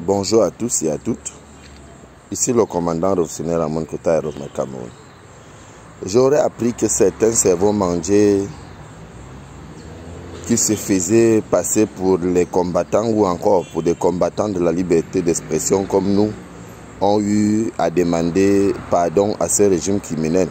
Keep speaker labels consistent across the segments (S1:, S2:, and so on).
S1: Bonjour à tous et à toutes. Ici le commandant Rofsiner Ramon Kota Aérome Cameroun. J'aurais appris que certains cerveaux mangés qui se faisaient passer pour les combattants ou encore pour des combattants de la liberté d'expression comme nous ont eu à demander pardon à ce régime criminel.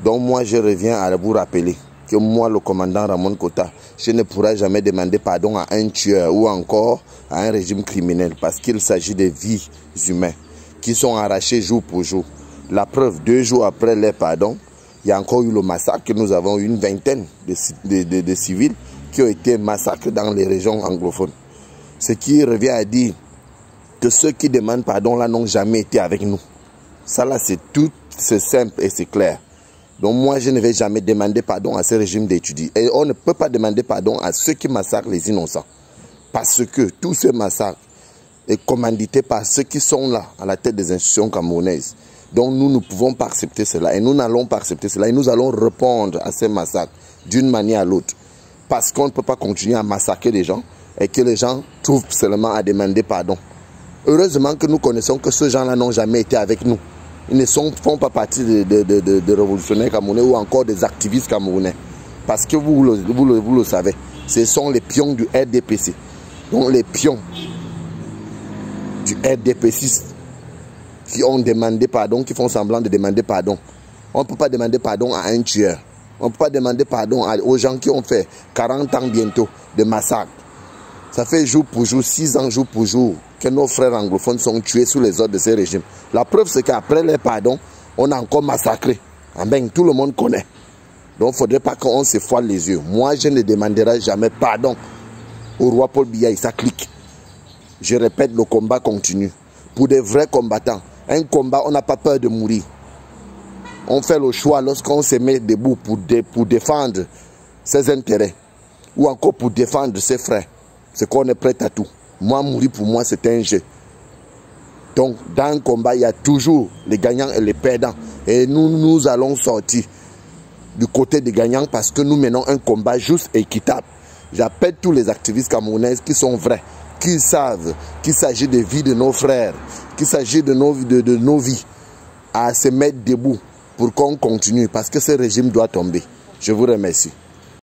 S1: Donc moi je reviens à vous rappeler que moi, le commandant Ramon Kota, je ne pourrai jamais demander pardon à un tueur ou encore à un régime criminel parce qu'il s'agit de vies humaines qui sont arrachées jour pour jour. La preuve, 2 jours après les pardons, il y a encore eu le massacre. Nous avons eu une vingtaine de civils qui ont été massacrés dans les régions anglophones. Ce qui revient à dire que ceux qui demandent pardon là n'ont jamais été avec nous. Ça là, c'est simple et c'est clair. Donc moi, je ne vais jamais demander pardon à ce régime d'étudiants. Et on ne peut pas demander pardon à ceux qui massacrent les innocents. Parce que tout ce massacre est commandité par ceux qui sont là, à la tête des institutions camerounaises. Donc nous ne pouvons pas accepter cela. Et nous n'allons pas accepter cela. Et nous allons répondre à ces massacres d'une manière à l'autre. Parce qu'on ne peut pas continuer à massacrer les gens et que les gens trouvent seulement à demander pardon. Heureusement que nous connaissons que ces gens-là n'ont jamais été avec nous. Ils ne font pas partie de révolutionnaires camerounais ou encore des activistes camerounais. Parce que vous le savez, ce sont les pions du RDPC. Donc les pions du RDPC qui ont demandé pardon, qui font semblant de demander pardon. On ne peut pas demander pardon à un tueur. On ne peut pas demander pardon aux gens qui ont fait 40 ans bientôt de massacre. Ça fait jour pour jour, 6 ans jour pour jour, que nos frères anglophones sont tués sous les ordres de ces régimes. La preuve, c'est qu'après les pardons, on a encore massacré. Tout le monde connaît. Donc, il ne faudrait pas qu'on se foile les yeux. Moi, je ne demanderai jamais pardon au roi Paul Biya et sa clique. Je répète, le combat continue. Pour des vrais combattants, un combat, on n'a pas peur de mourir. On fait le choix lorsqu'on se met debout pour défendre ses intérêts ou encore pour défendre ses frères. C'est qu'on est prêt à tout. Moi, mourir pour moi, c'est un jeu. Donc, dans un combat, il y a toujours les gagnants et les perdants. Et nous allons sortir du côté des gagnants parce que nous menons un combat juste et équitable. J'appelle tous les activistes camerounais qui sont vrais, qui savent qu'il s'agit de vie de nos frères, qu'il s'agit de nos vies, à se mettre debout pour qu'on continue parce que ce régime doit tomber. Je vous remercie.